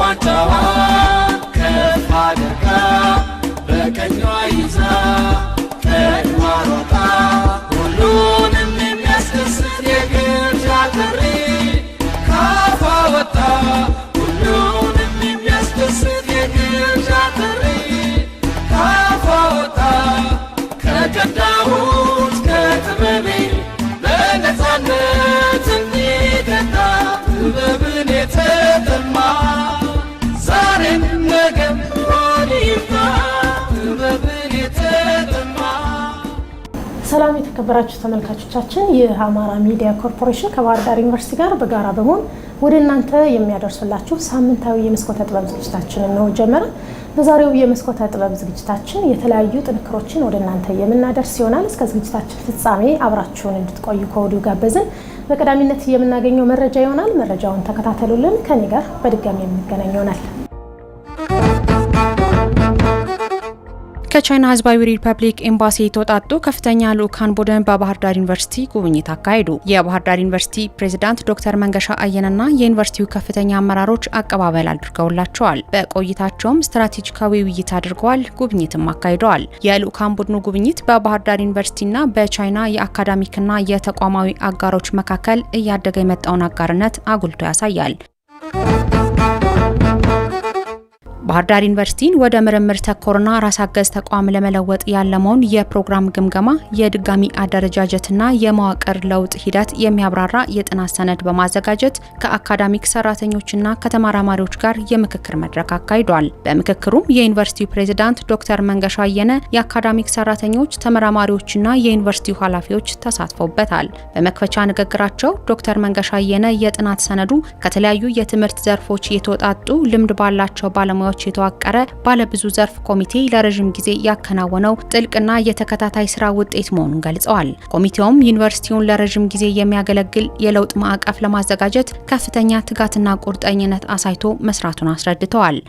ዋንጫዋ ከፍ አድርጋ በቀኟ ይዛ ቀድማ ሮጣ ሁሉንም የሚያስደስት የግብዣ ጥሪ ካፏ ወጣ። ሁሉንም የሚያስደስት የግብዣ ጥሪ ካፏ ወጣ። ከቀዳሁት ከጥበቤ በነፃነት እንዲጠጣ ጥበብን የተጠማ ዛሬም ነገም ሆኖ ይምጣ ጥበብን የተጠማ። ሰላም የተከበራችሁ ተመልካቾቻችን፣ ይህ አማራ ሚዲያ ኮርፖሬሽን ከባህር ዳር ዩኒቨርሲቲ ጋር በጋራ በመሆን ወደ እናንተ የሚያደርሱላችሁ ሳምንታዊ የመስኮተ ጥበብ ዝግጅታችንን ነው ጀመረ። በዛሬው የመስኮተ ጥበብ ዝግጅታችን የተለያዩ ጥንክሮችን ወደ እናንተ የምናደርስ ይሆናል። እስከ ዝግጅታችን ፍጻሜ አብራችሁን እንድትቆዩ ከወዲሁ ጋበዝን። በቀዳሚነት የምናገኘው መረጃ ይሆናል። መረጃውን ተከታተሉልን። ከኔ ጋር በድጋሚ የምንገናኝ ይሆናል። ከቻይና ህዝባዊ ሪፐብሊክ ኤምባሲ የተወጣጡ ከፍተኛ ልኡካን ቡድን በባህር ዳር ዩኒቨርሲቲ ጉብኝት አካሄዱ። የባህር ዳር ዩኒቨርሲቲ ፕሬዝዳንት ዶክተር መንገሻ አየነና የዩኒቨርሲቲው ከፍተኛ አመራሮች አቀባበል አድርገውላቸዋል። በቆይታቸውም ስትራቴጂካዊ ውይይት አድርገዋል፣ ጉብኝትም አካሂደዋል። የልኡካን ቡድኑ ጉብኝት በባህር ዳር ዩኒቨርሲቲና በቻይና የአካዳሚክና የተቋማዊ አጋሮች መካከል እያደገ የመጣውን አጋርነት አጉልቶ ያሳያል። ባህር ዳር ዩኒቨርሲቲን ወደ ምርምር ተኮርና ራስ አገዝ ተቋም ለመለወጥ ያለመውን የፕሮግራም ግምገማ የድጋሚ አደረጃጀትና የመዋቅር ለውጥ ሂደት የሚያብራራ የጥናት ሰነድ በማዘጋጀት ከአካዳሚክ ሰራተኞችና ከተመራማሪዎች ጋር የምክክር መድረክ አካሂዷል። በምክክሩም የዩኒቨርሲቲው ፕሬዝዳንት ዶክተር መንገሻ አየነ፣ የአካዳሚክ ሰራተኞች፣ ተመራማሪዎችና የዩኒቨርሲቲው ኃላፊዎች ተሳትፈውበታል። በመክፈቻ ንግግራቸው ዶክተር መንገሻ አየነ የጥናት ሰነዱ ከተለያዩ የትምህርት ዘርፎች የተወጣጡ ልምድ ባላቸው ባለሙያዎች የተዋቀረ ባለብዙ ዘርፍ ኮሚቴ ለረጅም ጊዜ ያከናወነው ጥልቅና የተከታታይ ስራ ውጤት መሆኑን ገልጸዋል። ኮሚቴውም ዩኒቨርሲቲውን ለረጅም ጊዜ የሚያገለግል የለውጥ ማዕቀፍ ለማዘጋጀት ከፍተኛ ትጋትና ቁርጠኝነት አሳይቶ መስራቱን አስረድተዋል።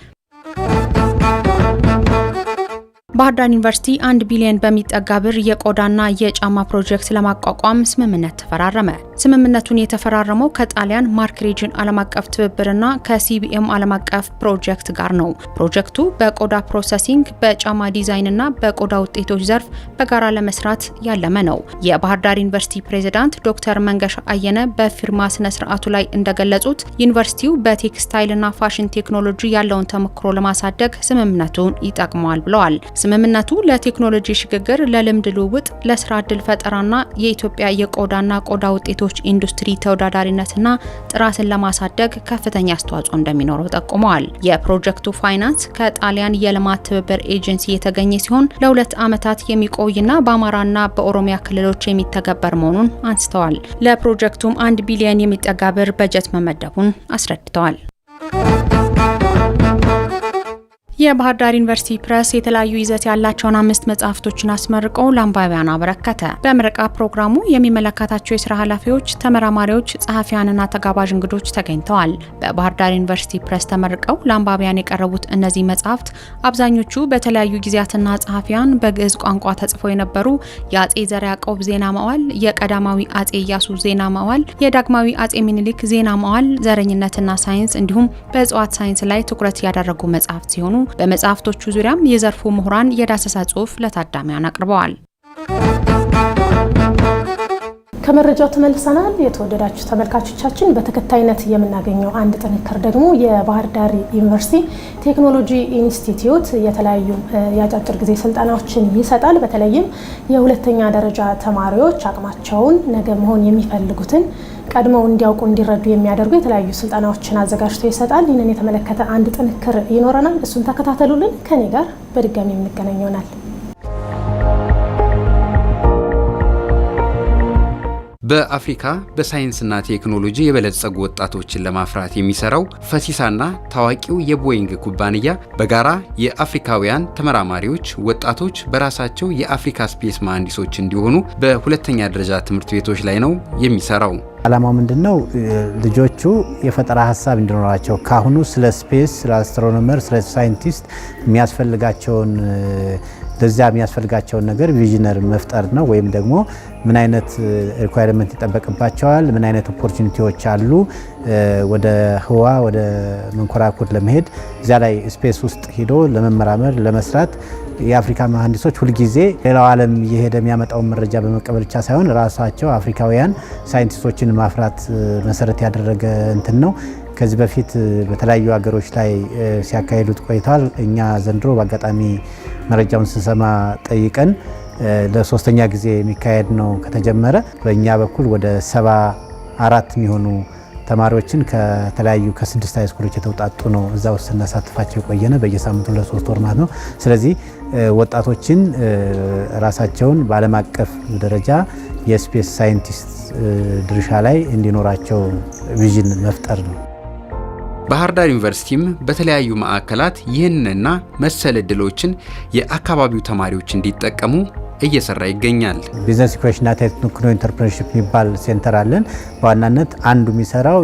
ባህር ዳር ዩኒቨርሲቲ 1 ቢሊዮን በሚጠጋ ብር የቆዳና የጫማ ፕሮጀክት ለማቋቋም ስምምነት ተፈራረመ። ስምምነቱን የተፈራረመው ከጣሊያን ማርክ ሪጅን ዓለም አቀፍ ትብብርና ከሲቢኤም ዓለም አቀፍ ፕሮጀክት ጋር ነው። ፕሮጀክቱ በቆዳ ፕሮሰሲንግ፣ በጫማ ዲዛይንና በቆዳ ውጤቶች ዘርፍ በጋራ ለመስራት ያለመ ነው። የባህር ዳር ዩኒቨርሲቲ ፕሬዝዳንት ዶክተር መንገሻ አየነ በፊርማ ስነ ስርዓቱ ላይ እንደገለጹት ዩኒቨርሲቲው በቴክስታይልና ፋሽን ቴክኖሎጂ ያለውን ተሞክሮ ለማሳደግ ስምምነቱን ይጠቅመዋል ብለዋል። ስምምነቱ ለቴክኖሎጂ ሽግግር፣ ለልምድ ልውውጥ፣ ለስራ ዕድል ፈጠራና የኢትዮጵያ የቆዳና ቆዳ ውጤቶች ኢንዱስትሪ ተወዳዳሪነትና ጥራትን ለማሳደግ ከፍተኛ አስተዋጽኦ እንደሚኖረው ጠቁመዋል። የፕሮጀክቱ ፋይናንስ ከጣሊያን የልማት ትብብር ኤጀንሲ የተገኘ ሲሆን ለ2 ዓመታት የሚቆይና በአማራና በኦሮሚያ ክልሎች የሚተገበር መሆኑን አንስተዋል። ለፕሮጀክቱም 1 ቢሊዮን የሚጠጋ ብር በጀት መመደቡን አስረድተዋል። የባህር ዳር ዩኒቨርሲቲ ፕሬስ የተለያዩ ይዘት ያላቸውን 5 መጽሐፍቶችን አስመርቆ ለአንባቢያን አበረከተ። በምረቃ ፕሮግራሙ የሚመለከታቸው የስራ ኃላፊዎች፣ ተመራማሪዎች፣ ጸሐፊያንና ተጋባዥ እንግዶች ተገኝተዋል። በባህር ዳር ዩኒቨርሲቲ ፕሬስ ተመርቀው ለአንባቢያን የቀረቡት እነዚህ መጽሐፍት አብዛኞቹ በተለያዩ ጊዜያትና ጸሐፊያን በግዕዝ ቋንቋ ተጽፈው የነበሩ የአጼ ዘርዓ ያዕቆብ ዜና መዋዕል፣ የቀዳማዊ አጼ ኢያሱ ዜና መዋዕል፣ የዳግማዊ አጼ ሚኒሊክ ዜና መዋዕል፣ ዘረኝነትና ሳይንስ እንዲሁም በእጽዋት ሳይንስ ላይ ትኩረት ያደረጉ መጽሐፍት ሲሆኑ በመጽሐፍቶቹ ዙሪያም የዘርፉ ምሁራን የዳሰሳ ጽሑፍ ለታዳሚያን አቅርበዋል። ከመረጃው ተመልሰናል። የተወደዳችሁ ተመልካቾቻችን፣ በተከታይነት የምናገኘው አንድ ጥንክር ደግሞ የባህር ዳር ዩኒቨርሲቲ ቴክኖሎጂ ኢንስቲትዩት የተለያዩ የአጫጭር ጊዜ ስልጠናዎችን ይሰጣል። በተለይም የሁለተኛ ደረጃ ተማሪዎች አቅማቸውን ነገ መሆን የሚፈልጉትን ቀድመው እንዲያውቁ እንዲረዱ የሚያደርጉ የተለያዩ ስልጠናዎችን አዘጋጅቶ ይሰጣል። ይህንን የተመለከተ አንድ ጥንክር ይኖረናል። እሱን ተከታተሉልን። ከኔ ጋር በድጋሚ የምንገናኝ ይሆናል። በአፍሪካ በሳይንስና ቴክኖሎጂ የበለጸጉ ወጣቶችን ለማፍራት የሚሰራው ፈሲሳና ታዋቂው የቦይንግ ኩባንያ በጋራ የአፍሪካውያን ተመራማሪዎች ወጣቶች በራሳቸው የአፍሪካ ስፔስ መሐንዲሶች እንዲሆኑ በሁለተኛ ደረጃ ትምህርት ቤቶች ላይ ነው የሚሰራው። ዓላማው ምንድነው? ልጆቹ የፈጠራ ሀሳብ እንዲኖራቸው ካሁኑ ስለ ስፔስ፣ ስለ አስትሮኖመር፣ ስለ ሳይንቲስት የሚያስፈልጋቸውን ለዚያ የሚያስፈልጋቸውን ነገር ቪዥነር መፍጠር ነው። ወይም ደግሞ ምን አይነት ሪኳየርመንት ይጠበቅባቸዋል፣ ምን አይነት ኦፖርቹኒቲዎች አሉ ወደ ህዋ ወደ መንኮራኩር ለመሄድ እዚያ ላይ ስፔስ ውስጥ ሄዶ ለመመራመር ለመስራት የአፍሪካ መሐንዲሶች ሁልጊዜ ሌላው ዓለም እየሄደ የሚያመጣውን መረጃ በመቀበል ብቻ ሳይሆን ራሳቸው አፍሪካውያን ሳይንቲስቶችን ማፍራት መሰረት ያደረገ እንትን ነው። ከዚህ በፊት በተለያዩ ሀገሮች ላይ ሲያካሂዱት ቆይተዋል። እኛ ዘንድሮ በአጋጣሚ መረጃውን ስንሰማ ጠይቀን ለሶስተኛ ጊዜ የሚካሄድ ነው ከተጀመረ። በእኛ በኩል ወደ 74 የሚሆኑ ተማሪዎችን ከተለያዩ ከ6 ሃይስኩሎች የተውጣጡ ነው እዛ ውስጥ ስናሳትፋቸው የቆየነ በየሳምንቱ ለ3 ወር ማለት ነው። ስለዚህ ወጣቶችን ራሳቸውን በዓለም አቀፍ ደረጃ የስፔስ ሳይንቲስት ድርሻ ላይ እንዲኖራቸው ቪዥን መፍጠር ነው። ባህር ዳር ዩኒቨርሲቲም በተለያዩ ማዕከላት ይህንንና መሰል እድሎችን የአካባቢው ተማሪዎች እንዲጠቀሙ እየሰራ ይገኛል። ቢዝነስ ኢኩዌሽንና ቴክኖ ኢንተርፕረነርሺፕ የሚባል ሴንተር አለን። በዋናነት አንዱ የሚሰራው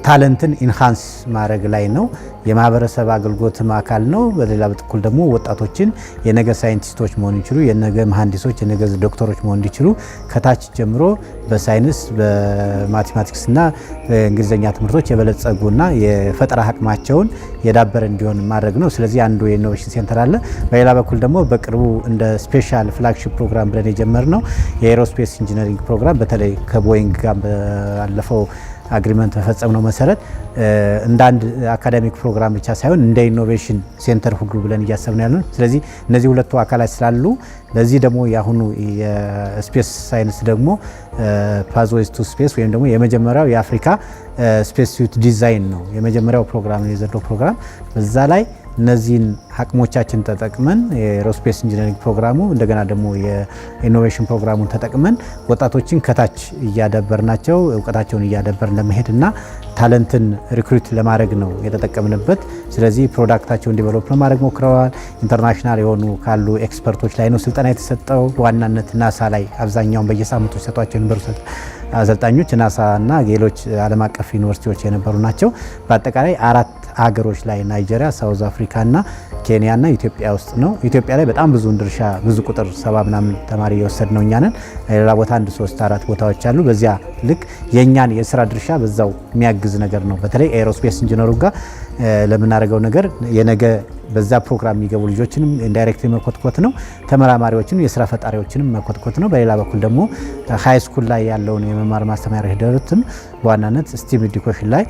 ታለንትን ኢንሃንስ ማድረግ ላይ ነው። የማህበረሰብ አገልግሎት አካል ነው። በሌላ በኩል ደግሞ ወጣቶችን የነገ ሳይንቲስቶች መሆን ይችሉ፣ የነገ መሐንዲሶች፣ የነገ ዶክተሮች መሆን እንዲችሉ ከታች ጀምሮ በሳይንስ በማቴማቲክስና በእንግሊዝኛ ትምህርቶች የበለጸጉና የፈጠራ አቅማቸውን የዳበረ እንዲሆን ማድረግ ነው። ስለዚህ አንዱ የኢኖቬሽን ሴንተር አለ። በሌላ በኩል ደግሞ በቅርቡ እንደ ስፔሻል ፍላግሺፕ ፕሮግራም ብለን የጀመርነው የኤሮስፔስ ኢንጂነሪንግ ፕሮግራም በተለይ ከቦይንግ ጋር ባለፈው አግሪመንት በፈጸምነው መሰረት እንደ አንድ አካዳሚክ ፕሮግራም ብቻ ሳይሆን እንደ ኢኖቬሽን ሴንተር ሁሉ ብለን እያሰብን ያለን። ስለዚህ እነዚህ ሁለቱ አካላት ስላሉ ለዚህ ደግሞ የአሁኑ የስፔስ ሳይንስ ደግሞ ፓዝዌይስ ቱ ስፔስ ወይም ደግሞ የመጀመሪያው የአፍሪካ ስፔስ ሱት ዲዛይን ነው የመጀመሪያው ፕሮግራም ነው የዘንድሮው ፕሮግራም። በዛ ላይ እነዚህን አቅሞቻችን ተጠቅመን የኤሮስፔስ ኢንጂነሪንግ ፕሮግራሙ እንደገና ደግሞ የኢኖቬሽን ፕሮግራሙን ተጠቅመን ወጣቶችን ከታች እያዳበርናቸው እውቀታቸውን እያዳበርን ለመሄድና ታለንትን ሪክሩት ለማድረግ ነው የተጠቀምንበት። ስለዚህ ፕሮዳክታቸውን ዲቨሎፕ ለማድረግ ሞክረዋል። ኢንተርናሽናል የሆኑ ካሉ ኤክስፐርቶች ላይ ነው ስልጠና የተሰጠው። በዋናነት ናሳ ላይ አብዛኛውን በየሳምንቱ ሲሰጧቸው የነበሩ አሰልጣኞች ናሳ እና ሌሎች ዓለም አቀፍ ዩኒቨርሲቲዎች የነበሩ ናቸው። በአጠቃላይ 4 ሀገሮች ላይ ናይጄሪያ፣ ሳውዝ አፍሪካ እና ኬንያ እና ኢትዮጵያ ውስጥ ነው። ኢትዮጵያ ላይ በጣም ብዙውን ድርሻ ብዙ ቁጥር 70 ምናምን ተማሪ የወሰድ ነው እኛ ነን። ሌላ ቦታ 1 3 4 ቦታዎች አሉ። በዚያ ልክ የእኛን የስራ ድርሻ በዛው የሚያግዝ ነገር ነው። በተለይ ኤሮስፔስ ኢንጂነሩ ጋር ለምናደርገው ነገር የነገ በዛ ፕሮግራም የሚገቡ ልጆችንም ኢንዳይሬክትሊ መኮትኮት ነው። ተመራማሪዎችንም የስራ ፈጣሪዎችንም መኮትኮት ነው። በሌላ በኩል ደግሞ ሃይ ስኩል ላይ ያለውን የመማር ማስተማር ሂደትን በዋናነት ስቲም ኤዱኬሽን ላይ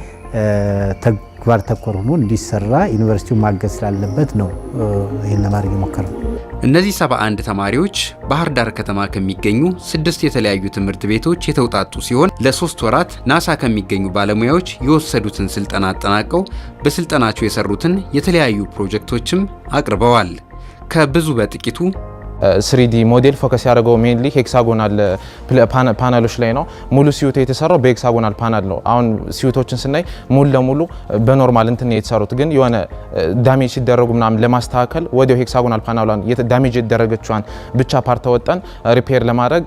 ተግባር ተኮር ሆኖ እንዲሰራ ዩኒቨርሲቲው ማገዝ ስላለበት ነው ይህን ለማድረግ የሞከረው። እነዚህ 71 ተማሪዎች ባህር ዳር ከተማ ከሚገኙ 6 የተለያዩ ትምህርት ቤቶች የተውጣጡ ሲሆን ለ3 ወራት ናሳ ከሚገኙ ባለሙያዎች የወሰዱትን ስልጠና አጠናቀው በስልጠናቸው የሰሩትን የተለያዩ ፕሮጀክቶችም አቅርበዋል። ከብዙ በጥቂቱ 3D ሞዴል ፎከስ ያደረገው ሜንሊ ሄክሳጎናል ፓነሎች ላይ ነው። ሙሉ ሲዩት የተሰራው በሄክሳጎናል ፓነል ነው። አሁን ሲዩቶችን ስናይ ሙሉ ለሙሉ በኖርማል እንትን የተሰሩት ግን የሆነ ዳሜጅ ሲደረጉ ምናምን ለማስተካከል ወዲያው ሄክሳጎናል ፓነሏን ዳሜጅ የተደረገችዋን ብቻ ፓርት ተወጣን ሪፔር ለማድረግ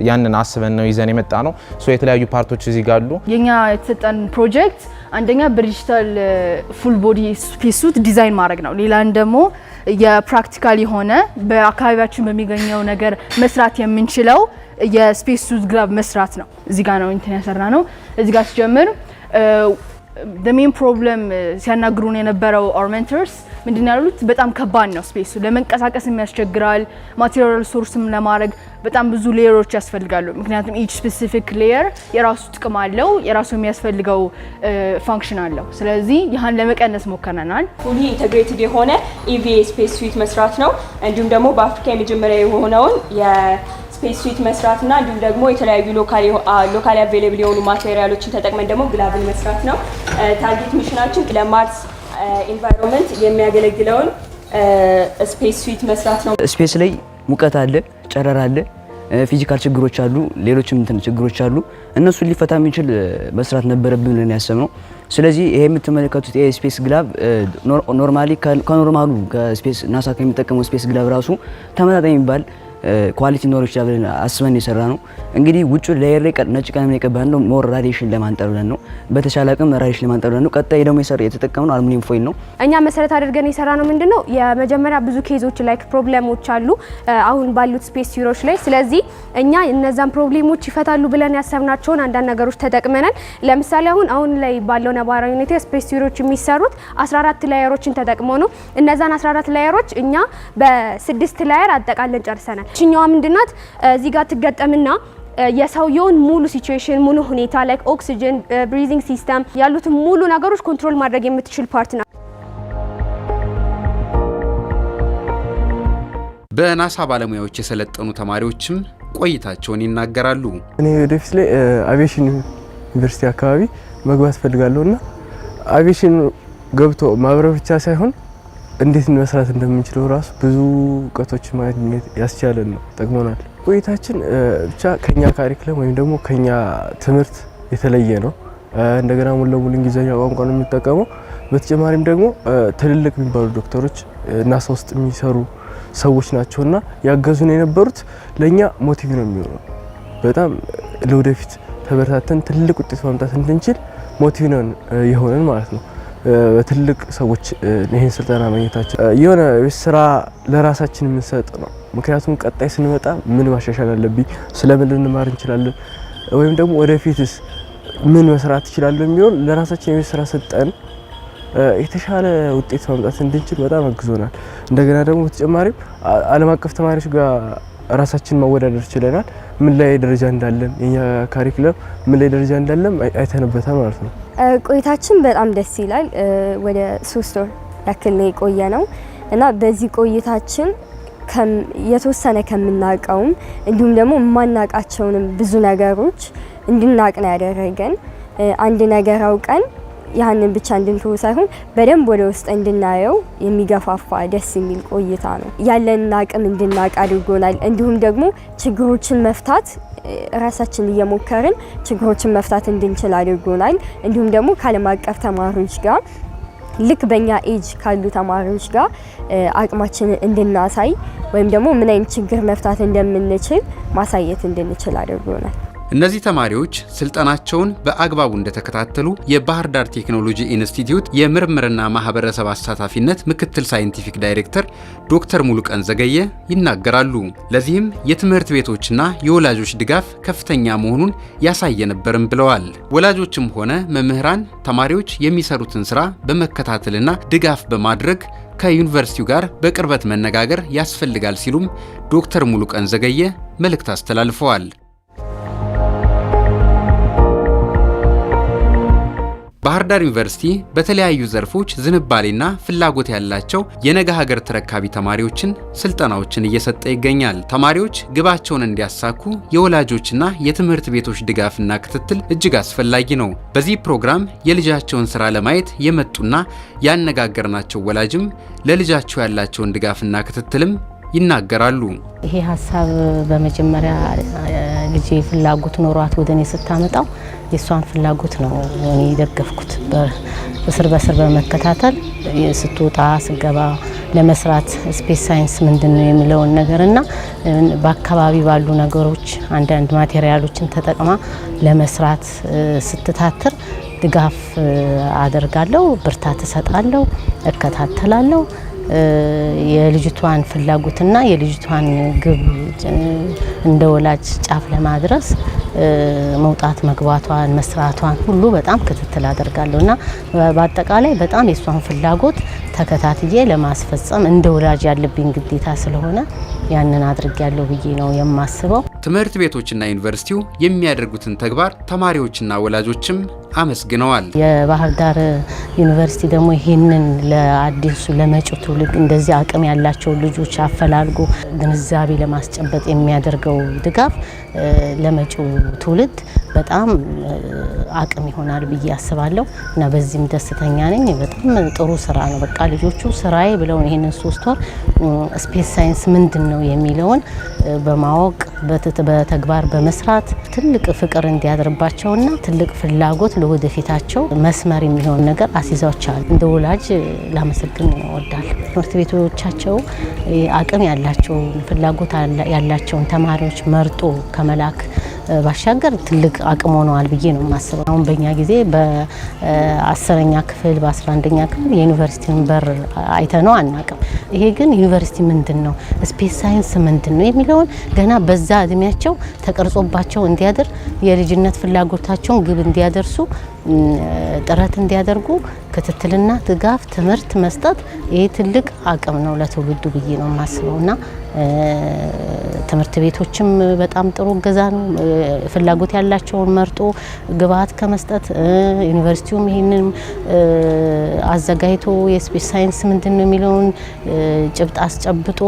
ያንን አስበን ነው ይዘን የመጣ ነው። ሶ የተለያዩ ፓርቶች እዚህ ጋር አሉ። የኛ የተሰጠን ፕሮጀክት አንደኛ በዲጂታል ፉል ቦዲ ስፔስ ሱት ዲዛይን ማድረግ ነው። ሌላን ደግሞ የፕራክቲካል የሆነ በአካባቢያችን በሚገኘው ነገር መስራት የምንችለው የስፔስ ሱት ግላብ መስራት ነው። እዚህ ጋር ነው እንትን ያሰራ ነው። እዚህ ጋር ሲጀምር the main problem ሲያናግሩን የነበረው our mentors ምንድን ያሉት በጣም ከባድ ነው ስፔሱ ለመንቀሳቀስ የሚያስቸግራል። ማቴሪያል ሶርስም ለማድረግ በጣም ብዙ ሌየሮች ያስፈልጋሉ። ምክንያቱም each specific layer የራሱ ጥቅም አለው፣ የራሱ የሚያስፈልገው ፋንክሽን አለው። ስለዚህ ይህን ለመቀነስ ሞከረናል። ፉሊ ኢንተግሬትድ የሆነ EVA ስፔስ ስዊት መስራት ነው። እንዲሁም ደግሞ በአፍሪካ የመጀመሪያ የሆነውን ስፔስ ስዊት መስራትና እንዲሁም ደግሞ የተለያዩ ሎካሊ አቬሌብል የሆኑ ማቴሪያሎችን ተጠቅመን ደግሞ ግላብን መስራት ነው። ታርጌት ሚሽናችን ለማርስ ኢንቫይሮንመንት የሚያገለግለውን ስፔስ ስዊት መስራት ነው። ስፔስ ላይ ሙቀት አለ፣ ጨረር አለ፣ ፊዚካል ችግሮች አሉ፣ ሌሎችም ችግሮች አሉ። እነሱን ሊፈታ የሚችል መስራት ነበረብን ብለን ያሰብነው። ስለዚህ ይሄ የምትመለከቱት የስፔስ ግላብ ኖርማሊ ከኖርማሉ ከስፔስ ናሳ ከሚጠቀመው ስፔስ ግላብ ራሱ ተመጣጣኝ የሚባል ኳሊቲ ኖር ይችላል ብለን አስበን የሰራ ነው። እንግዲህ ውጭ ሌየር ላይ ነጭ ቀለም የቀባን ነው ሞር ራዲዬሽን ለማንጠር ብለን ነው። በተሻለ አቅም ራዲዬሽን ለማንጠር ብለን ነው። ቀጣይ ደግሞ የተጠቀምነው አሉሚኒየም ፎይል ነው። እኛ መሰረት አድርገን የሰራ ነው ምንድነው የመጀመሪያ ብዙ ኬዞች ላይክ ፕሮብሌሞች አሉ አሁን ባሉት ስፔስ ዩሮች ላይ። ስለዚህ እኛ እነዛን ፕሮብሌሞች ይፈታሉ ብለን ያሰብናቸውን አንዳንድ ነገሮች ተጠቅመናል። ለምሳሌ አሁን ላይ ባለው ነባራዊ ሁኔታ ስፔስ ዩሮች የሚሰሩት 14 ላየሮችን ተጠቅመው ነው። እነዛን 14 ላየሮች እኛ በ6 ላየር አጠቃለን ጨርሰናል። እኛዋ ምንድናት እዚህ ጋር ትገጠምና የሰውየውን ሙሉ ሲቹዌሽን ሙሉ ሁኔታ ላይክ ኦክሲጅን ብሪዚንግ ሲስተም ያሉትን ሙሉ ነገሮች ኮንትሮል ማድረግ የምትችል ፓርት ነው። በናሳ ባለሙያዎች የሰለጠኑ ተማሪዎችም ቆይታቸውን ይናገራሉ። እኔ ወደፊት ላይ አቪዬሽን ዩኒቨርሲቲ አካባቢ መግባት ፈልጋለሁና አቪዬሽን ገብቶ ማብረር ብቻ ሳይሆን እንዴት መስራት እንደምንችለው ራሱ ብዙ እውቀቶች ማግኘት ያስቻለን ነው፣ ጠቅሞናል። ቆይታችን ብቻ ከኛ ካሪክለም ወይም ደግሞ ከኛ ትምህርት የተለየ ነው። እንደገና ሙሉ ለሙሉ እንግሊዘኛ ቋንቋ ነው የምንጠቀመው። በተጨማሪም ደግሞ ትልልቅ የሚባሉ ዶክተሮች ናሳ ውስጥ የሚሰሩ ሰዎች ናቸውና ያገዙን የነበሩት ለኛ ሞቲቭ ነው የሚሆነው። በጣም ለወደፊት ተበርታተን ትልቅ ውጤት ማምጣት እንድንችል ሞቲቭ ነው የሆነን ማለት ነው። በትልቅ ሰዎች ይሄን ስልጠና ማግኘታችን የሆነ ስራ ለራሳችን የምንሰጥ ነው። ምክንያቱም ቀጣይ ስንመጣ ምን ማሻሻል አለብኝ፣ ስለምን ልንማር እንችላለን፣ ወይም ደግሞ ወደፊትስ ምን መስራት ይችላል የሚሆን ለራሳችን የቤት ስራ ሰጠን የተሻለ ውጤት ማምጣት እንድንችል በጣም አግዞናል። እንደገና ደግሞ በተጨማሪም ዓለም አቀፍ ተማሪዎች ጋር ራሳችን ማወዳደር ችለናል። ምን ላይ ደረጃ እንዳለን የኛ ካሪኩለም ምን ላይ ደረጃ እንዳለን አይተንበታል ማለት ነው። ቆይታችን በጣም ደስ ይላል። ወደ 3 ወር ያክል ነው የቆየ ነው እና በዚህ ቆይታችን የተወሰነ ከምናውቀውም እንዲሁም ደግሞ የማናውቃቸውንም ብዙ ነገሮች እንድናቅ ነው ያደረገን። አንድ ነገር አውቀን ያንን ብቻ እንድንተው ሳይሆን በደንብ ወደ ውስጥ እንድናየው የሚገፋፋ ደስ የሚል ቆይታ ነው። ያለንን አቅም እንድናቅ አድርጎናል። እንዲሁም ደግሞ ችግሮችን መፍታት ራሳችን እየሞከርን ችግሮችን መፍታት እንድንችል አድርጎናል። እንዲሁም ደግሞ ከዓለም አቀፍ ተማሪዎች ጋር ልክ በእኛ ኤጅ ካሉ ተማሪዎች ጋር አቅማችንን እንድናሳይ ወይም ደግሞ ምን አይነት ችግር መፍታት እንደምንችል ማሳየት እንድንችል አድርጎናል። እነዚህ ተማሪዎች ስልጠናቸውን በአግባቡ እንደተከታተሉ የባህር ዳር ቴክኖሎጂ ኢንስቲትዩት የምርምርና ማህበረሰብ አሳታፊነት ምክትል ሳይንቲፊክ ዳይሬክተር ዶክተር ሙሉቀን ዘገየ ይናገራሉ። ለዚህም የትምህርት ቤቶችና የወላጆች ድጋፍ ከፍተኛ መሆኑን ያሳየ ነበርም ብለዋል። ወላጆችም ሆነ መምህራን ተማሪዎች የሚሰሩትን ስራ በመከታተልና ድጋፍ በማድረግ ከዩኒቨርሲቲው ጋር በቅርበት መነጋገር ያስፈልጋል ሲሉም ዶክተር ሙሉቀን ዘገየ መልእክት አስተላልፈዋል። ባህር ዳር ዩኒቨርሲቲ በተለያዩ ዘርፎች ዝንባሌና ፍላጎት ያላቸው የነገ ሀገር ተረካቢ ተማሪዎችን ስልጠናዎችን እየሰጠ ይገኛል። ተማሪዎች ግባቸውን እንዲያሳኩ የወላጆችና የትምህርት ቤቶች ድጋፍና ክትትል እጅግ አስፈላጊ ነው። በዚህ ፕሮግራም የልጃቸውን ስራ ለማየት የመጡና ያነጋገርናቸው ወላጅም ለልጃቸው ያላቸውን ድጋፍና ክትትልም ይናገራሉ። ይሄ ሀሳብ በመጀመሪያ ልጄ ፍላጎት ኖሯት ወደ እኔ ስታመጣው የሷን ፍላጎት ነው እኔ ደገፍኩት። በስር በመከታተል ስትወጣ ስገባ ለመስራት ስፔስ ሳይንስ ምንድነው የሚለውን ነገርና በአካባቢ ባሉ ነገሮች አንዳንድ ማቴሪያሎችን ተጠቅማ ለመስራት ስትታትር ድጋፍ አደርጋለሁ፣ ብርታት እሰጣለሁ፣ እከታተላለሁ። የልጅቷን ፍላጎትና የልጅቷን ግብ እንደ ወላጅ ጫፍ ለማድረስ መውጣት መግባቷን መስራቷን ሁሉ በጣም ክትትል አደርጋለሁና በአጠቃላይ በጣም የሷን ፍላጎት ተከታትዬ ለማስፈጸም እንደ ወላጅ ያለብኝ ግዴታ ስለሆነ ያንን አድርጌያለሁ ብዬ ነው የማስበው። ትምህርት ቤቶችና ዩኒቨርሲቲው የሚያደርጉትን ተግባር ተማሪዎችና ወላጆችም አመስግነዋል። የባህር ዳር ዩኒቨርሲቲ ደግሞ ይህንን ለአዲሱ ለመጪው ትውልድ እንደዚህ አቅም ያላቸው ልጆች አፈላልጎ ግንዛቤ ለማስጨበጥ የሚያደርገው ድጋፍ ለመጪው ትውልድ በጣም አቅም ይሆናል ብዬ አስባለሁ እና በዚህም ደስተኛ ነኝ። በጣም ጥሩ ስራ ነው። በቃ ልጆቹ ስራዬ ብለው ይሄንን 3 ወር ስፔስ ሳይንስ ምንድነው የሚለውን በማወቅ በተግባር በመስራት ትልቅ ፍቅር እንዲያድርባቸውና ትልቅ ፍላጎት ለወደፊታቸው መስመር የሚሆን ነገር አስይዘዋቸዋል። እንደ ወላጅ ላመሰግን እወዳለሁ። ትምህርት ቤቶቻቸው አቅም ያላቸው ፍላጎት ያላቸውን ተማሪዎች መርጦ ከመላክ ባሻገር ትልቅ አቅም ሆነዋል ብዬ ነው የማስበው። አሁን በእኛ ጊዜ በ10ኛ ክፍል በ11ኛ ክፍል የዩኒቨርሲቲን በር አይተነው አናውቅም። ይሄ ግን ዩኒቨርሲቲ ምንድነው፣ ስፔስ ሳይንስ ምንድነው የሚለውን ገና በዛ እድሜያቸው ተቀርጾባቸው እንዲያድር የልጅነት ፍላጎታቸውን ግብ እንዲያደርሱ ጥረት እንዲያደርጉ ክትትልና ድጋፍ ትምህርት መስጠት ይሄ ትልቅ አቅም ነው ለትውልዱ ብዬ ነው የማስበውና ትምህርት ቤቶችም በጣም ጥሩ እገዛ ነው። ፍላጎት ያላቸውን መርጦ ግብአት ከመስጠት ዩኒቨርሲቲውም ይሄንን አዘጋጅቶ የስፔስ ሳይንስ ምንድነው የሚለውን ጭብጥ አስጨብጦ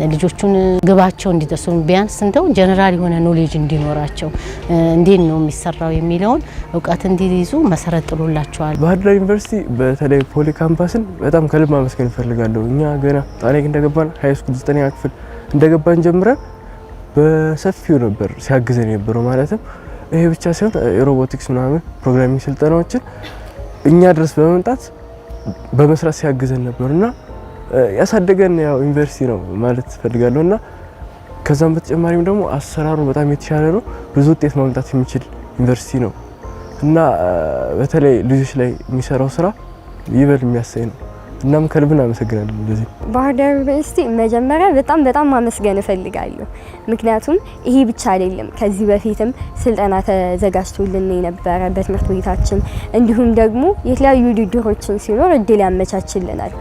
ልጆቹን ግባቸው እንዲደርሱ ቢያንስ እንደው ጀነራል የሆነ ኖሌጅ እንዲኖራቸው እንዴት ነው የሚሰራው የሚለውን እውቀት እንዲይዙ መሰረት ጥሎላቸዋል። ባህር ዳር ዩኒቨርሲቲ በተለይ ፖሊ ካምፓስን በጣም ከልብ ማመስገን እፈልጋለሁ። እኛ ገና ጣኔ እንደገባን ሃይ ስኩል 9ኛ ክፍል እንደገባን ጀምረን በሰፊው ነበር ሲያግዘን የነበረው። ማለትም ይሄ ብቻ ሳይሆን የሮቦቲክስ ምናምን ፕሮግራሚንግ ስልጠናዎችን እኛ ድረስ በመምጣት በመስራት ሲያግዘን ነበርና ያሳደገን ያው ዩኒቨርሲቲ ነው ማለት ፈልጋለሁና ከዛም በተጨማሪም ደግሞ አሰራሩ በጣም የተሻለ ነው። ብዙ ውጤት ማምጣት የሚችል ዩኒቨርሲቲ ነው እና በተለይ ልጆች ላይ የሚሰራው ስራ ይበል የሚያሳይ ነው። እናም ከልብን አመሰግናለሁ። እንደዚህ ባህር ዳር ዩኒቨርሲቲ መጀመሪያ በጣም ማመስገን እፈልጋለሁ። ምክንያቱም ይሄ ብቻ አይደለም፣ ከዚህ በፊትም ስልጠና ተዘጋጅቶልን የነበረ በትምህርት ቤታችን፣ እንዲሁም ደግሞ የተለያዩ ውድድሮችን ሲኖር እድል ያመቻችልናል።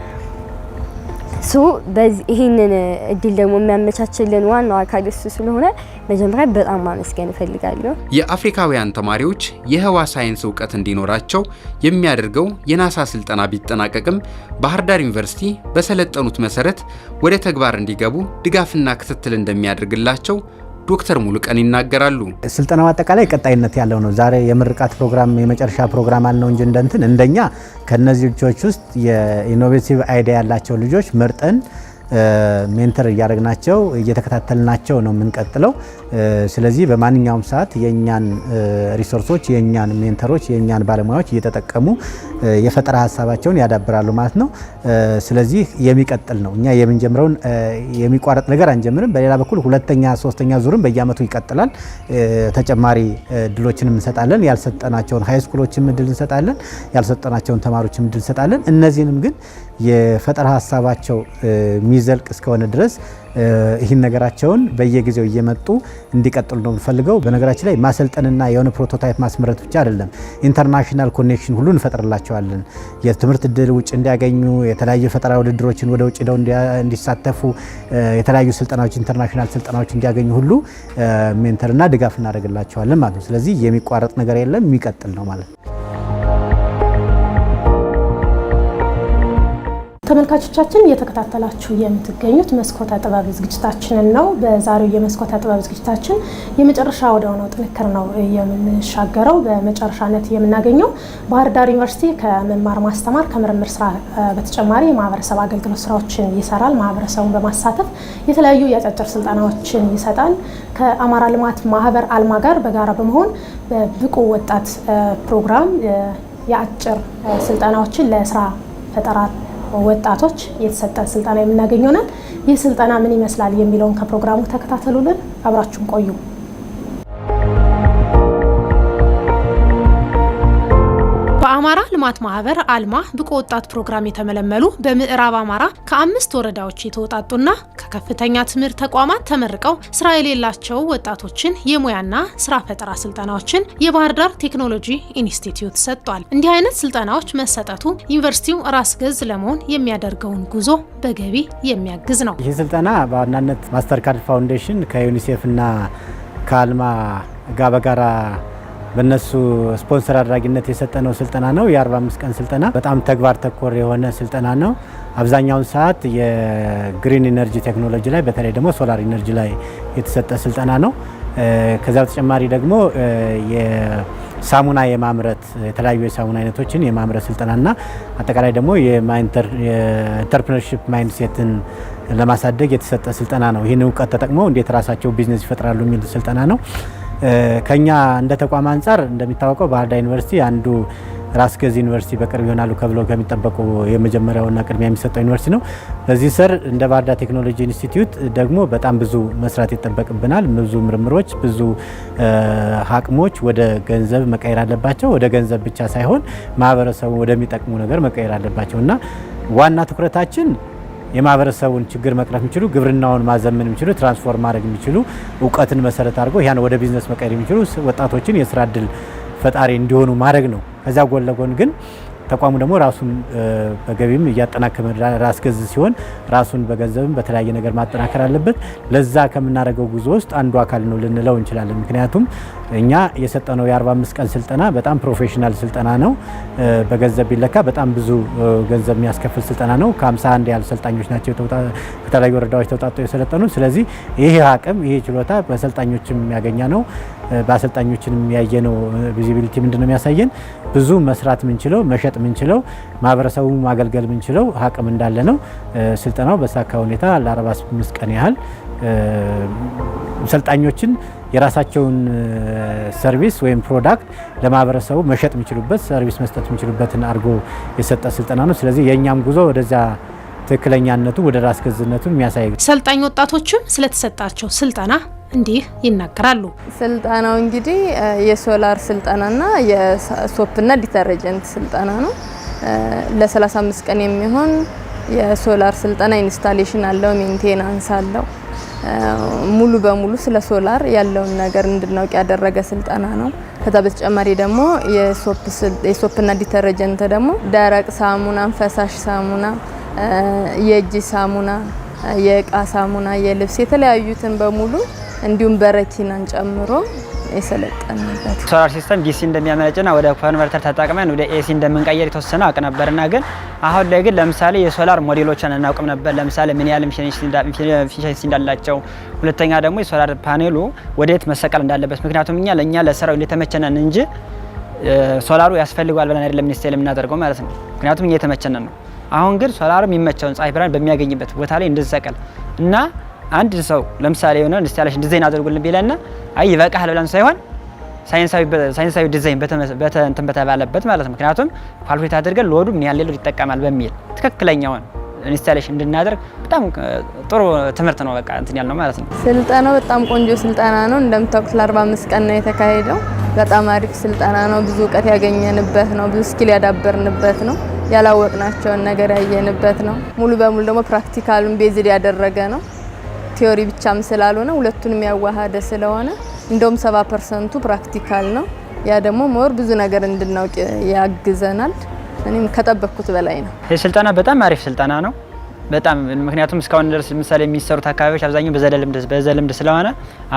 ይህንን እድል ደግሞ የሚያመቻችልን ዋናው አካል እሱ ስለሆነ መጀመሪያ በጣም ማመስገን እፈልጋለሁ። የአፍሪካውያን ተማሪዎች የህዋ ሳይንስ እውቀት እንዲኖራቸው የሚያደርገው የናሳ ስልጠና ቢጠናቀቅም ባህር ዳር ዩኒቨርሲቲ በሰለጠኑት መሰረት ወደ ተግባር እንዲገቡ ድጋፍና ክትትል እንደሚያደርግላቸው ዶክተር ሙሉቀን ይናገራሉ። ስልጠናው አጠቃላይ ቀጣይነት ያለው ነው። ዛሬ የምርቃት ፕሮግራም የመጨረሻ ፕሮግራም አልነው እንጂ እንደኛ ከነዚህ ልጆች ውስጥ የኢኖቬቲቭ አይዲያ ያላቸው ልጆች መርጠን ሜንተር እያደረግናቸው እየተከታተልናቸው ነው የምንቀጥለው። ስለዚህ በማንኛውም ሰዓት የኛን ሪሶርሶች የኛን ሜንተሮች የኛን ባለሙያዎች እየተጠቀሙ የፈጠራ ሀሳባቸውን ያዳብራሉ ማለት ነው። ስለዚህ የሚቀጥል ነው። እኛ የምንጀምረውን የሚቋረጥ ነገር አንጀምርም። በሌላ በኩል ሁለተኛ ሶስተኛ ዙርም በየአመቱ ይቀጥላል። ተጨማሪ እድሎችን እንሰጣለን። ያልሰጠናቸውን ሃይ ስኩሎችም እድል እንሰጣለን። ያልሰጠናቸውን ተማሪዎችም እድል እንሰጣለን። እነዚህንም ግን የፈጠራ ሀሳባቸው የሚዘልቅ እስከሆነ ድረስ ይህን ነገራቸውን በየጊዜው እየመጡ እንዲቀጥሉ ነው የምንፈልገው። በነገራችን ላይ ማሰልጠንና የሆነ ፕሮቶታይፕ ማስመረት ብቻ አይደለም፣ ኢንተርናሽናል ኮኔክሽን ሁሉ እንፈጥርላቸዋለን። የትምህርት እድል ውጭ እንዲያገኙ፣ የተለያዩ ፈጠራ ውድድሮችን ወደ ውጭ ሄደው እንዲሳተፉ፣ የተለያዩ ስልጠናዎች ኢንተርናሽናል ስልጠናዎች እንዲያገኙ ሁሉ ሜንተርና ድጋፍ እናደርግላቸዋለን ማለት ነው። ስለዚህ የሚቋረጥ ነገር የለም፣ የሚቀጥል ነው ማለት ነው። ተመልካቾቻችን እየተከታተላችሁ የምትገኙት መስኮተ ጥበብ ዝግጅታችንን ነው። በዛሬው የመስኮተ ጥበብ ዝግጅታችን የመጨረሻ ወደ ሆነው ጥንክር ነው የምንሻገረው። በመጨረሻነት የምናገኘው ባህር ዳር ዩኒቨርሲቲ ከመማር ማስተማር ከምርምር ስራ በተጨማሪ የማህበረሰብ አገልግሎት ስራዎችን ይሰራል። ማህበረሰቡን በማሳተፍ የተለያዩ የአጫጭር ስልጠናዎችን ይሰጣል። ከአማራ ልማት ማህበር አልማ ጋር በጋራ በመሆን በብቁ ወጣት ፕሮግራም የአጭር ስልጠናዎችን ለስራ ፈጠራ ወጣቶች የተሰጠ ስልጠና የምናገኘው ነው። ይህ ስልጠና ምን ይመስላል የሚለውን ከፕሮግራሙ ተከታተሉልን፣ አብራችሁን ቆዩ። በአማራ ልማት ማህበር አልማ ብቁ ወጣት ፕሮግራም የተመለመሉ በምዕራብ አማራ ከ5 ወረዳዎች የተወጣጡና ከከፍተኛ ትምህርት ተቋማት ተመርቀው ስራ የሌላቸው ወጣቶችን የሙያና ስራ ፈጠራ ስልጠናዎችን የባህር ዳር ቴክኖሎጂ ኢንስቲትዩት ሰጥቷል። እንዲህ አይነት ስልጠናዎች መሰጠቱ ዩኒቨርሲቲው ራስ ገዝ ለመሆን የሚያደርገውን ጉዞ በገቢ የሚያግዝ ነው። ይህ ስልጠና በዋናነት ማስተር ካርድ ፋውንዴሽን ከዩኒሴፍና ከአልማ ጋር በጋራ በነሱ ስፖንሰር አድራጊነት የሰጠነው ስልጠና ነው። የ45 ቀን ስልጠና በጣም ተግባር ተኮር የሆነ ስልጠና ነው። አብዛኛውን ሰዓት የግሪን ኢነርጂ ቴክኖሎጂ ላይ በተለይ ደግሞ ሶላር ኢነርጂ ላይ የተሰጠ ስልጠና ነው። ከዛ በተጨማሪ ደግሞ የሳሙና የማምረት የተለያዩ የሳሙና አይነቶችን የማምረት ስልጠናና አጠቃላይ ደግሞ የኢንተርፕረነርሺፕ ማይንድሴትን ለማሳደግ የተሰጠ ስልጠና ነው። ይህን እውቀት ተጠቅመው እንዴት ራሳቸው ቢዝነስ ይፈጥራሉ የሚል ስልጠና ነው። ከኛ እንደ ተቋም አንፃር እንደሚታወቀው ባህር ዳር ዩኒቨርሲቲ አንዱ ራስ ገዝ ዩኒቨርሲቲ በቅርብ ይሆናሉ ከብለው ከሚጠበቁ የመጀመሪያውና ቅድሚያ የሚሰጠው ዩኒቨርሲቲ ነው። በዚህ ስር እንደ ባህር ዳር ቴክኖሎጂ ኢንስቲትዩት ደግሞ በጣም ብዙ መስራት ይጠበቅብናል። ብዙ ምርምሮች፣ ብዙ አቅሞች ወደ ገንዘብ መቀየር አለባቸው። ወደ ገንዘብ ብቻ ሳይሆን ማህበረሰቡ ወደሚጠቅሙ ነገር መቀየር አለባቸው እና ዋና ትኩረታችን የማህበረሰቡን ችግር መቅረፍ የሚችሉ ግብርናውን ማዘመን የሚችሉ ትራንስፎርም ማድረግ የሚችሉ እውቀትን መሰረት አድርገው ያን ወደ ቢዝነስ መቀየር የሚችሉ ወጣቶችን የስራ እድል ፈጣሪ እንዲሆኑ ማድረግ ነው። ከዛ ጎን ለጎን ግን ተቋሙ ደግሞ ራሱን በገቢም እያጠናከረ ራስ ገዝ ሲሆን ራሱን በገንዘብም በተለያየ ነገር ማጠናከር አለበት። ለዛ ከምናደርገው ጉዞ ውስጥ አንዱ አካል ነው ልንለው እንችላለን። ምክንያቱም እኛ የሰጠነው የ45 ቀን ስልጠና በጣም ፕሮፌሽናል ስልጠና ነው። በገንዘብ ቢለካ በጣም ብዙ ገንዘብ የሚያስከፍል ስልጠና ነው። ከ51 ያህል ሰልጣኞች ናቸው ከተለያዩ ወረዳዎች ተውጣጥተው የሰለጠኑ። ስለዚህ ይሄ አቅም ይሄ ችሎታ በሰልጣኞችም የሚያገኛ ነው። በአሰልጣኞችንም ያየነው ቪዚቢሊቲ ምንድነው የሚያሳየን ብዙ መስራት ምንችለው መሸጥ ምንችለው ማህበረሰቡ ማገልገል ምንችለው አቅም እንዳለ ነው። ስልጠናው በሳካ ሁኔታ ለ45 ቀን ያህል ሰልጣኞችን የራሳቸውን ሰርቪስ ወይም ፕሮዳክት ለማህበረሰቡ መሸጥ የሚችሉበት ሰርቪስ መስጠት የሚችሉበትን አድርጎ የሰጠ ስልጠና ነው። ስለዚህ የእኛም ጉዞ ወደዛ ትክክለኛነቱ ወደ ራስ ገዝነቱ የሚያሳይ። ሰልጣኝ ወጣቶችም ስለተሰጣቸው ስልጠና እንዲህ ይናገራሉ። ስልጠናው እንግዲህ የሶላር ስልጠናና የሶፕና ዲተርጀንት ስልጠና ነው። ለ35 ቀን የሚሆን የሶላር ስልጠና ኢንስታሌሽን አለው፣ ሜንቴናንስ አለው። ሙሉ በሙሉ ስለ ሶላር ያለውን ነገር እንድናውቅ ያደረገ ስልጠና ነው። ከዛ በተጨማሪ ደግሞ የሶፕና ዲተርጀንት ደግሞ ደረቅ ሳሙና፣ ፈሳሽ ሳሙና፣ የእጅ ሳሙና፣ የእቃ ሳሙና፣ የልብስ የተለያዩትን በሙሉ እንዲሁም በረኪናን ጨምሮ የሰለጠንበት። ሶላር ሲስተም ዲሲ እንደሚያመነጭና ወደ ኮንቨርተር ተጠቅመን ወደ ኤሲ እንደምንቀየር የተወሰነ አውቅ ነበርና ግን አሁን ላይ ግን ለምሳሌ የሶላር ሞዴሎችን እናውቅም ነበር። ለምሳሌ ምን ያህል ኢፊሺየንሲ እንዳላቸው፣ ሁለተኛ ደግሞ የሶላር ፓኔሉ ወዴት መሰቀል እንዳለበት። ምክንያቱም ለእኛ ለስራው እንደተመቸነን እንጂ ሶላሩ ያስፈልገዋል ብለን አይደለም ሚኒስቴር የምናደርገው ማለት ነው። ምክንያቱም እኛ የተመቸነን ነው። አሁን ግን ሶላሩ የሚመቸውን ፀሐይ ብርሃን በሚያገኝበት ቦታ ላይ እንድንሰቀል እና አንድ ሰው ለምሳሌ የሆነ ኢንስታሌሽን ዲዛይን አድርጉልን ቢለና አይ ይበቃል ብለን ሳይሆን ሳይንሳዊ ዲዛይን በተንተን በተባለበት ማለት ነው። ምክንያቱም ኳልኩሌት አድርገን ሎዱ ምን ያህል ሎድ ይጠቀማል በሚል ትክክለኛውን ኢንስታሌሽን እንድናደርግ በጣም ጥሩ ትምህርት ነው። በቃ እንትን ያልነው ማለት ነው። ስልጠናው በጣም ቆንጆ ስልጠና ነው። እንደምታውቁት ለ45 ቀን ነው የተካሄደው። በጣም አሪፍ ስልጠና ነው። ብዙ እውቀት ያገኘንበት ነው። ብዙ ስኪል ያዳበርንበት ነው። ያላወቅናቸውን ነገር ያየንበት ነው። ሙሉ በሙሉ ደግሞ ፕራክቲካሉን ቤዝድ ያደረገ ነው። ቲዮሪ ብቻም ስላልሆነ ሁለቱንም ያዋሃደ ስለሆነ እንደውም 70% ፕራክቲካል ነው። ያ ደግሞ ሞር ብዙ ነገር እንድናውቅ ያግዘናል። እኔም ከጠበቅኩት በላይ ነው። ይህ ስልጠና በጣም አሪፍ ስልጠና ነው። በጣም ምክንያቱም እስካሁን ድረስ ለምሳሌ የሚሰሩት አካባቢዎች አብዛኛው በዘልምድ ስለሆነ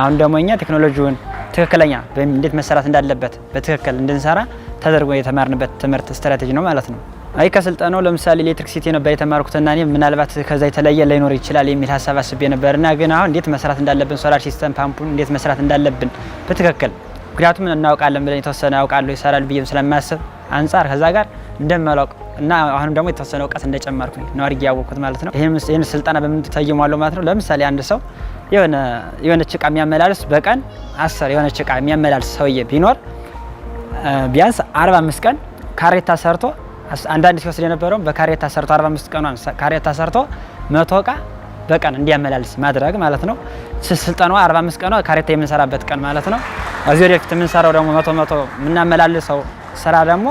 አሁን ደግሞ እኛ ቴክኖሎጂውን ትክክለኛ እንዴት መሰራት እንዳለበት በትክክል እንድንሰራ ተደርጎ የተማርንበት ትምህርት ስትራቴጂ ነው ማለት ነው። አይ ከስልጠናው ለምሳሌ ኤሌክትሪክሲቲ ነበር የተማርኩትና እኔ ምናልባት ከዛ የተለየ ላይኖር ይችላል የሚል ሀሳብ አስቤ ነበርና ግን አሁን እንዴት መስራት እንዳለብን ሶላር ሲስተም ፓምፑን እንዴት መስራት እንዳለብን በትክክል ምክንያቱም እናውቃለን ብለን የተወሰነ ያውቃለሁ ይሰራል ብዬ ስለማስብ አንፃር ከዛ ጋር እንደማላውቅ እና አሁንም ደግሞ የተወሰነ እውቀት እንደጨመርኩኝ ነው አድርጌ ያወቅኩት ማለት ነው። ይሄን ስልጠና በምን ተይሟል ማለት ነው። ለምሳሌ አንድ ሰው የሆነ ጭቃ የሚያመላልስ በቀን 10 የሆነ ጭቃ የሚያመላልስ ሰውዬ ቢኖር ቢያንስ 45 ቀን ካሬታ ሰርቶ አንዳንድ ሲወስድ የነበረው በካሬታ ሰርቶ 45 ቀኗን ካሬታ ሰርቶ 100 እቃ በቀን እንዲያመላልስ ማድረግ ማለት ነው። ስልጠናው 45 ቀኗ ካሬታ የምንሰራበት ቀን ማለት ነው። እዚህ ወደፊት የምንሰራው ደግሞ 100 የምናመላልሰው ስራ ደግሞ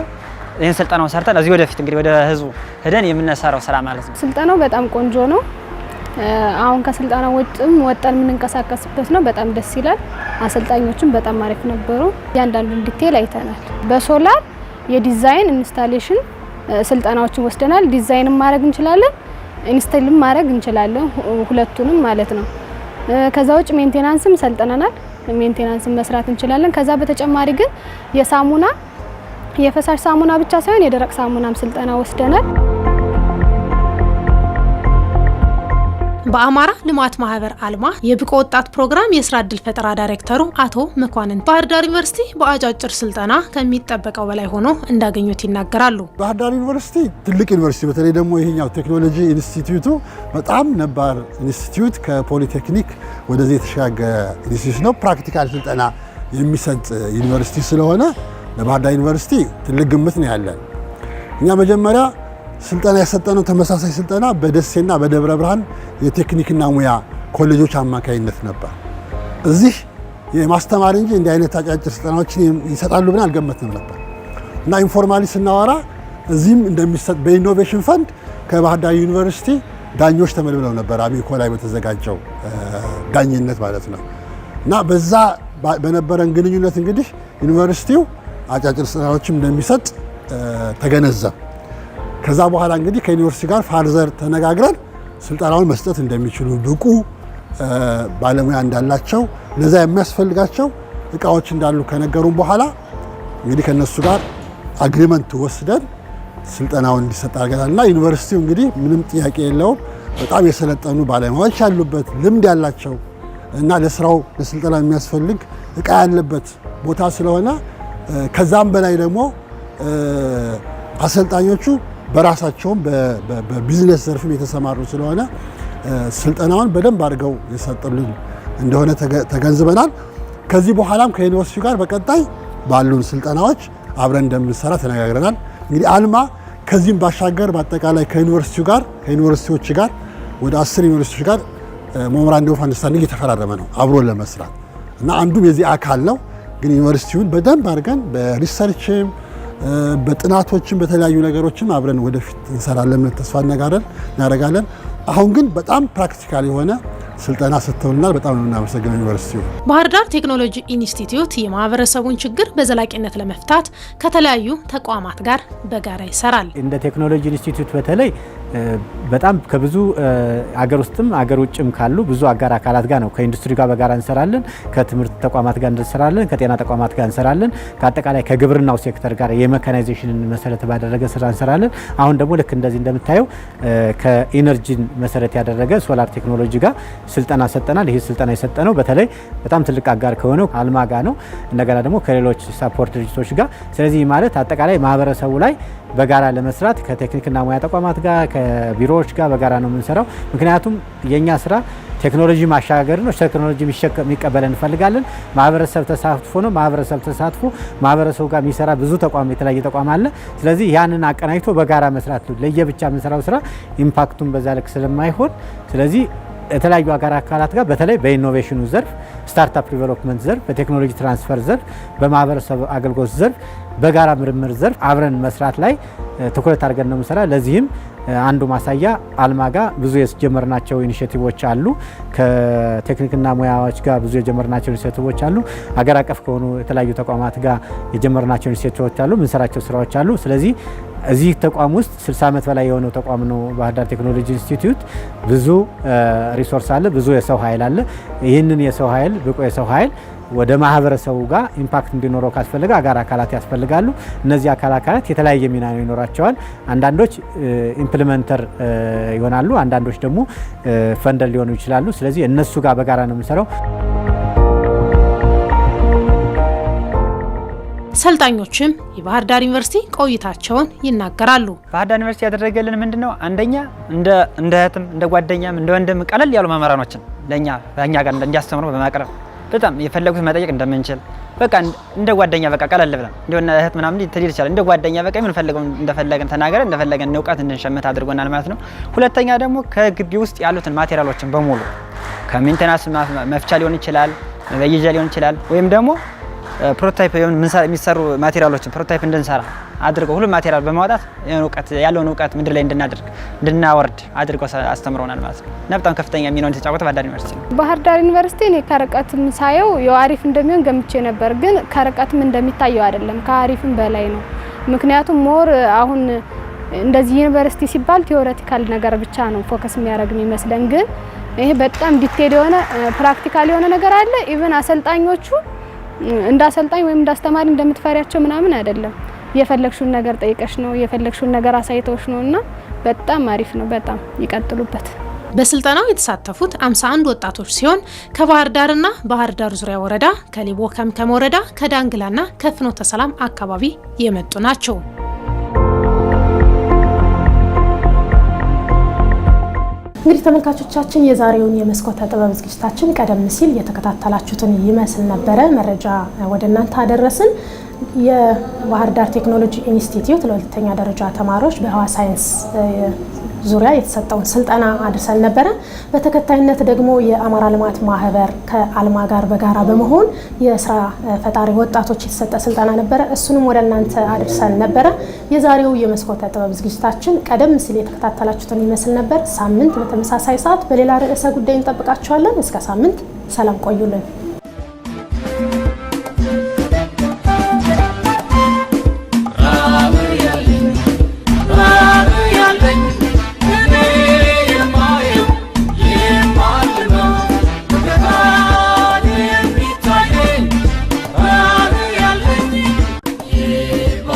ይህን ስልጠናውን ሰርተን እዚህ ወደፊት እንግዲህ ወደ ህዝቡ ሄደን የምንሰራው ስራ ማለት ነው። ስልጠናው በጣም ቆንጆ ነው። አሁን ከስልጠናው ወጣን የምንንቀሳቀስበት ነው። በጣም ደስ ይላል። አሰልጣኞችም በጣም አሪፍ ነበሩ። እያንዳንዱን ዲቴል አይተናል። በሶላር የዲዛይን ኢንስታሌሽን ስልጠናዎችን ወስደናል። ዲዛይንም ማድረግ እንችላለን፣ ኢንስታልም ማድረግ እንችላለን፣ ሁለቱንም ማለት ነው። ከዛ ውጭ ሜንቴናንስም ሰልጥነናል። ሜንቴናንስም መስራት እንችላለን። ከዛ በተጨማሪ ግን የፈሳሽ ሳሙና ብቻ ሳይሆን የደረቅ ሳሙናም ስልጠና ወስደናል። በአማራ ልማት ማህበር አልማ የብቁ ወጣት ፕሮግራም የስራ እድል ፈጠራ ዳይሬክተሩ አቶ መኳንንት ባህር ዳር ዩኒቨርሲቲ በአጫጭር ስልጠና ከሚጠበቀው በላይ ሆኖ እንዳገኙት ይናገራሉ። ባህር ዳር ዩኒቨርሲቲ ትልቅ ዩኒቨርሲቲ፣ በተለይ ደግሞ ይሄኛው ቴክኖሎጂ ኢንስቲትዩቱ በጣም ነባር ኢንስቲትዩት ከፖሊቴክኒክ ወደዚህ የተሻገረ ኢንስቲትዩት ነው። ፕራክቲካል ስልጠና የሚሰጥ ዩኒቨርሲቲ ስለሆነ ለባህር ዳር ዩኒቨርሲቲ ትልቅ ግምት ነው ያለን። እኛ መጀመሪያ ስልጠና የሰጠነው ተመሳሳይ ስልጠና በደሴና በደብረ ብርሃን የቴክኒክና ሙያ ኮሌጆች አማካይነት ነበር። እዚህ የማስተማር እንጂ እንዲህ አይነት አጫጭር ስልጠናዎችን ይሰጣሉ ብለን አልገመትንም ነበር እና ኢንፎርማሊ ስናወራ እዚህም እንደሚሰጥ በኢኖቬሽን ፈንድ ከባህር ዳር ዩኒቨርሲቲ ዳኞች ተመልምለው ነበር አሚኮ ላይ በተዘጋጀው ዳኝነት ማለት ነው እና በዛ በነበረን ግንኙነት እንግዲህ ዩኒቨርሲቲው አጫጭር ስልጠናዎችም እንደሚሰጥ ተገነዘብ። ከዛ በኋላ እንግዲህ ከዩኒቨርሲቲ ጋር ፋርዘር ተነጋግረን ስልጠናውን መስጠት እንደሚችሉ ብቁ ባለሙያ እንዳላቸው ለዛ የሚያስፈልጋቸው እቃዎች እንዳሉ ከነገሩን በኋላ እንግዲህ ከነሱ ጋር አግሪመንት ወስደን ስልጠናውን እንዲሰጥ አድርገናልና ዩኒቨርሲቲው እንግዲህ ምንም ጥያቄ የለውም በጣም የሰለጠኑ ባለሙያዎች ያሉበት ልምድ ያላቸው እና ለስራው ለስልጠና የሚያስፈልግ እቃ ያለበት ቦታ ስለሆነ ከዛም በላይ ደግሞ አሰልጣኞቹ በራሳቸውም በቢዝነስ ዘርፍም የተሰማሩ ስለሆነ ስልጠናውን በደንብ አድርገው የሰጡልን እንደሆነ ተገንዝበናል። ከዚህ በኋላም ከዩኒቨርሲቲው ጋር በቀጣይ ባሉን ስልጠናዎች አብረን እንደምንሰራ ተነጋግረናል። እንግዲህ አልማ ከዚህም ባሻገር በአጠቃላይ ከዩኒቨርሲቲዎች ጋር ወደ 10 ዩኒቨርሲቲዎች ጋር ሜሞራንደም ኦፍ አንደርስታንዲንግ እየተፈራረመ ነው አብሮ ለመስራት እና አንዱም የዚህ አካል ነው። ግን ዩኒቨርሲቲውን በደንብ አድርገን በሪሰርችም በጥናቶችም በተለያዩ ነገሮችም አብረን ወደፊት እንሰራለን ተስፋ እናደርጋለን። አሁን ግን በጣም ፕራክቲካል የሆነ ስልጠና ሰጥተውልናል። በጣም ነው የምናመሰግነው ዩኒቨርሲቲው። ባህር ዳር ቴክኖሎጂ ኢንስቲትዩት የማህበረሰቡን ችግር በዘላቂነት ለመፍታት ከተለያዩ ተቋማት ጋር በጋራ ይሰራል። እንደ ቴክኖሎጂ ኢንስቲትዩት በተለይ በጣም ከብዙ አገር ውስጥም አገር ውጭም ካሉ ብዙ አጋር አካላት ጋር ነው ከኢንዱስትሪ ጋር በጋራ እንሰራለን፣ ከትምህርት ተቋማት ጋር እንሰራለን፣ ከጤና ተቋማት ጋር እንሰራለን፣ ከአጠቃላይ ከግብርናው ሴክተር ጋር የሜካናይዜሽንን መሰረት ባደረገ ስራ እንሰራለን። አሁን ደግሞ ልክ እንደዚህ እንደምታየው ከኢነርጂን መሰረት ያደረገ ሶላር ቴክኖሎጂ ጋር ስልጠና ሰጠናል። ይህ ስልጠና የሰጠነው በተለይ በጣም ትልቅ አጋር ከሆነው አልማ ጋር ነው፣ እንደገና ደግሞ ከሌሎች ሳፖርት ድርጅቶች ጋር። ስለዚህ ማለት አጠቃላይ ማህበረሰቡ ላይ በጋራ ለመስራት ከቴክኒክና ሙያ ተቋማት ጋር ከቢሮዎች ጋር በጋራ ነው የምንሰራው። ምክንያቱም የኛ ስራ ቴክኖሎጂ ማሻገር ነው። ቴክኖሎጂ የሚቀበለን እንፈልጋለን። ማህበረሰብ ተሳትፎ ነው። ማህበረሰብ ተሳትፎ ማህበረሰቡ ጋር የሚሰራ ብዙ ተቋም የተለያየ ተቋም አለ። ስለዚህ ያንን አቀናጅቶ በጋራ መስራት ነው። ለየብቻ የምንሰራው ስራ ኢምፓክቱን በዛ ልክ ስለማይሆን ስለዚህ የተለያዩ አጋር አካላት ጋር በተለይ በኢኖቬሽኑ ዘርፍ፣ ስታርታፕ ዲቨሎፕመንት ዘርፍ፣ በቴክኖሎጂ ትራንስፈር ዘርፍ፣ በማህበረሰብ አገልግሎት ዘርፍ፣ በጋራ ምርምር ዘርፍ አብረን መስራት ላይ ትኩረት አድርገን ነው የምንሰራ። ለዚህም አንዱ ማሳያ አልማ ጋር ብዙ የጀመርናቸው ኢኒሼቲቮች አሉ። ከቴክኒክና ሙያዎች ጋር ብዙ የጀመርናቸው ኢኒሼቲቮች አሉ። አገር አቀፍ ከሆኑ የተለያዩ ተቋማት ጋር የጀመርናቸው ኢኒሼቲቮች አሉ። የምንሰራቸው ስራዎች አሉ። ስለዚህ እዚህ ተቋም ውስጥ 60 ዓመት በላይ የሆነው ተቋም ነው ባህር ዳር ቴክኖሎጂ ኢንስቲትዩት። ብዙ ሪሶርስ አለ፣ ብዙ የሰው ኃይል አለ። ይህንን የሰው ኃይል ብቁ የሰው ኃይል ወደ ማህበረሰቡ ጋር ኢምፓክት እንዲኖረው ካስፈልገ አጋር አካላት ያስፈልጋሉ። እነዚህ አካላት የተለያየ ሚና ይኖራቸዋል። አንዳንዶች ኢምፕሊመንተር ይሆናሉ፣ አንዳንዶች ደግሞ ፈንደር ሊሆኑ ይችላሉ። ስለዚህ እነሱ ጋር በጋራ ነው የምንሰራው። ሰልጣኞችም የባህር ዳር ዩኒቨርሲቲ ቆይታቸውን ይናገራሉ። ባህር ዳር ዩኒቨርሲቲ ያደረገልን ምንድነው? አንደኛ እንደ እህትም እንደ ጓደኛም እንደ ወንድም ቀለል ያሉ መምህራኖችን በእኛ ጋር እንዲያስተምሩ በማቅረብ በጣም የፈለጉት መጠየቅ እንደምንችል በቃ እንደ ጓደኛ በቃ ቀለል ብለን እንደሆነ እህት ምናምን ትልል ይችላል። እንደ ጓደኛ በቃ የምንፈልገው እንደፈለገን ተናገረ እንደፈለገን እውቀት እንድንሸምት አድርጎናል ማለት ነው። ሁለተኛ ደግሞ ከግቢ ውስጥ ያሉትን ማቴሪያሎችን በሙሉ ከሜንቴናንስ መፍቻ ሊሆን ይችላል፣ መበየጃ ሊሆን ይችላል፣ ወይም ደግሞ ፕሮቶታይፕ የሚሰሩ ማቴሪያሎችን ፕሮቶታይፕ እንድንሰራ አድርገው ሁሉ ማቴሪያል በማውጣት ያለውን እውቀት ምድር ላይ እንድናወርድ አድርገው አስተምረውናል ማለት ነው። እና በጣም ከፍተኛ ሚናውን የተጫወተ ባህር ዳር ዩኒቨርሲቲ ነው። ባህር ዳር ዩኒቨርሲቲ እኔ ከርቀትም ሳየው የአሪፍ እንደሚሆን ገምቼ ነበር፣ ግን ከርቀትም እንደሚታየው አይደለም፣ ከአሪፍም በላይ ነው። ምክንያቱም ሞር አሁን እንደዚህ ዩኒቨርሲቲ ሲባል ቲዮሬቲካል ነገር ብቻ ነው ፎከስ የሚያደርግ የሚመስለን፣ ግን ይሄ በጣም ዲቴል የሆነ ፕራክቲካል የሆነ ነገር አለ። ኢቭን አሰልጣኞቹ እንደ አሰልጣኝ ወይም እንደ አስተማሪ እንደምትፈሪያቸው ምናምን አይደለም። የፈለግሽውን ነገር ጠይቀሽ ነው፣ የፈለግሽውን ነገር አሳይተውሽ ነውና በጣም አሪፍ ነው። በጣም ይቀጥሉበት። በስልጠናው የተሳተፉት 51 ወጣቶች ሲሆን ከባህር ዳርና ባህር ዳር ዙሪያ ወረዳ፣ ከሊቦ ከምከም ወረዳ፣ ከዳንግላና ከፍኖተ ሰላም አካባቢ የመጡ ናቸው። እንግዲህ ተመልካቾቻችን የዛሬውን የመስኮተ ጥበብ ዝግጅታችን ቀደም ሲል የተከታተላችሁትን ይመስል ነበረ። መረጃ ወደ እናንተ አደረስን። የባህር ዳር ቴክኖሎጂ ኢንስቲትዩት ለሁለተኛ ደረጃ ተማሪዎች በህዋ ሳይንስ ዙሪያ የተሰጠውን ስልጠና አድርሰን ነበረ። በተከታይነት ደግሞ የአማራ ልማት ማህበር ከአልማ ጋር በጋራ በመሆን የስራ ፈጣሪ ወጣቶች የተሰጠ ስልጠና ነበረ። እሱንም ወደ እናንተ አድርሰን ነበረ። የዛሬው የመስኮተ ጥበብ ዝግጅታችን ቀደም ሲል የተከታተላችሁትን ይመስል ነበር። ሳምንት በተመሳሳይ ሰዓት በሌላ ርዕሰ ጉዳይ እንጠብቃችኋለን። እስከ ሳምንት ሰላም ቆዩልን።